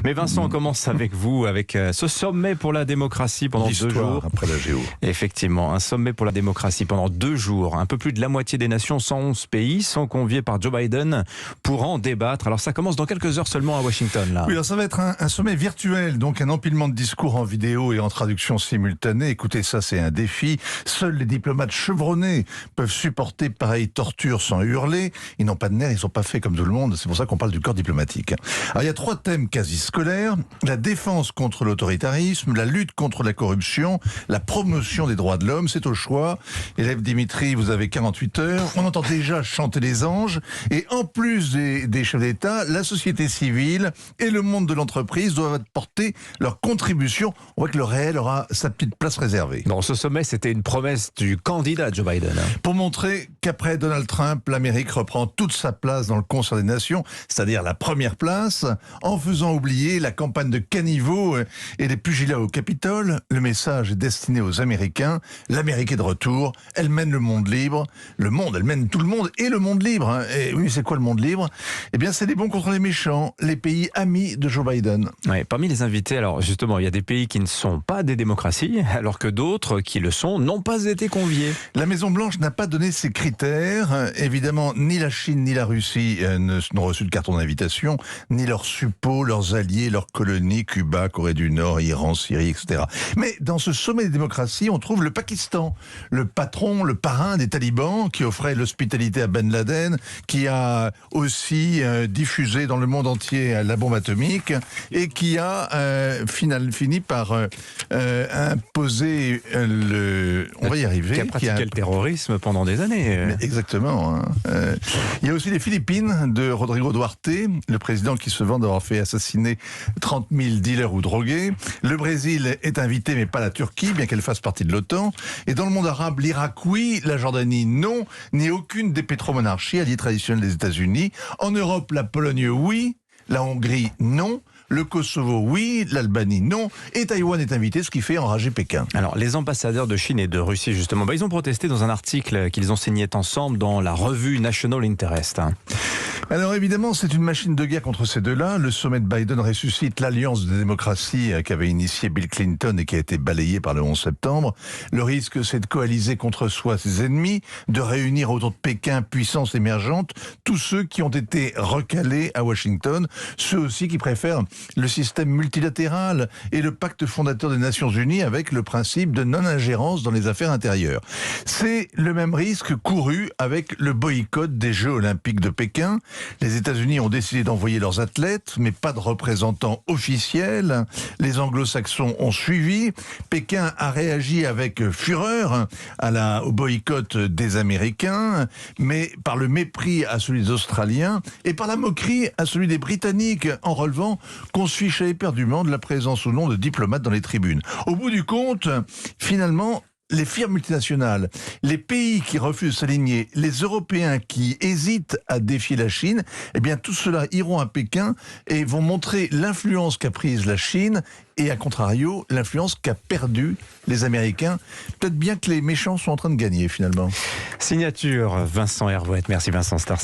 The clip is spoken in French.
Mais Vincent, on commence avec vous, avec ce sommet pour la démocratie pendant 2 jours. Après la géo. Effectivement, un sommet pour la démocratie pendant 2 jours. Un peu plus de la moitié des nations, 111 pays, sont conviés par Joe Biden pour en débattre. Alors ça commence dans quelques heures seulement à Washington, là. Oui, alors ça va être un sommet virtuel, donc un empilement de discours en vidéo et en traduction simultanée. Écoutez, ça c'est un défi. Seuls les diplomates chevronnés peuvent supporter pareille torture sans hurler. Ils n'ont pas de nerfs, ils sont pas faits comme tout le monde. C'est pour ça qu'on parle du corps diplomatique. Alors il y a 3 thèmes quasi scolaires: la défense contre l'autoritarisme, la lutte contre la corruption, la promotion des droits de l'homme. C'est au choix. Élève Dimitri, vous avez 48 heures. On entend déjà chanter les anges. Et en plus des chefs d'État, la société civile et le monde de l'entreprise doivent apporter leur contribution. On voit que le réel aura sa petite place réservée. Bon, ce sommet, c'était une promesse du candidat Joe Biden. Pour montrer qu'après Donald Trump, l'Amérique reprend toute sa place dans le concert des nations, c'est-à-dire la première place, en faisant oublier la campagne de caniveau et les pugilats au Capitole. Le message est destiné aux Américains. L'Amérique est de retour. Elle mène le monde libre. Le monde, elle mène tout le monde et le monde libre. Et oui, c'est quoi le monde libre? Eh bien, c'est les bons contre les méchants, les pays amis de Joe Biden. Ouais, parmi les invités, alors justement, il y a des pays qui ne sont pas des démocraties, alors que d'autres qui le sont n'ont pas été conviés. La Maison-Blanche n'a pas donné ses critères. Évidemment, ni la Chine ni la Russie n'ont reçu de carton d'invitation, ni leurs suppôts, leurs alliés, leurs colonies, Cuba, Corée du Nord, Iran, Syrie, etc. Mais dans ce sommet des démocraties, on trouve le Pakistan, le patron, le parrain des talibans, qui offrait l'hospitalité à Ben Laden, qui a aussi diffusé dans le monde entier la bombe atomique, et qui a fini par imposer on va y arriver. Qui a pratiqué le terrorisme pendant des années. Mais exactement. Hein. Il y a aussi les Philippines de Rodrigo Duarte, le président qui se vante d'avoir fait assassiner 30 000 dealers ou drogués. Le Brésil est invité, mais pas la Turquie, bien qu'elle fasse partie de l'OTAN. Et dans le monde arabe, l'Irak, oui, la Jordanie, non, ni aucune des pétromonarchies, alliées traditionnelles des États-Unis. En Europe, la Pologne, oui, la Hongrie, non. Le Kosovo, oui, l'Albanie, non, et Taïwan est invité, ce qui fait enrager Pékin. Alors, les ambassadeurs de Chine et de Russie, justement, ils ont protesté dans un article qu'ils ont signé ensemble dans la revue National Interest. Alors évidemment, c'est une machine de guerre contre ces deux-là. Le sommet de Biden ressuscite l'alliance de démocratie qu'avait initiée Bill Clinton et qui a été balayée par le 11 septembre. Le risque, c'est de coaliser contre soi ses ennemis, de réunir autour de Pékin puissance émergente tous ceux qui ont été recalés à Washington, ceux aussi qui préfèrent le système multilatéral et le pacte fondateur des Nations Unies avec le principe de non-ingérence dans les affaires intérieures. C'est le même risque couru avec le boycott des Jeux Olympiques de Pékin. Les États-Unis ont décidé d'envoyer leurs athlètes, mais pas de représentants officiels. Les anglo-saxons ont suivi. Pékin a réagi avec fureur au boycott des Américains, mais par le mépris à celui des Australiens et par la moquerie à celui des Britanniques, en relevant qu'on se fichait éperdument de la présence ou non de diplomates dans les tribunes. Au bout du compte, finalement, les firmes multinationales, les pays qui refusent de s'aligner, les Européens qui hésitent à défier la Chine, eh bien tout cela iront à Pékin et vont montrer l'influence qu'a prise la Chine et à contrario, l'influence qu'a perdue les Américains. Peut-être bien que les méchants sont en train de gagner finalement. Signature Vincent Hervouet. Merci Vincent Stars.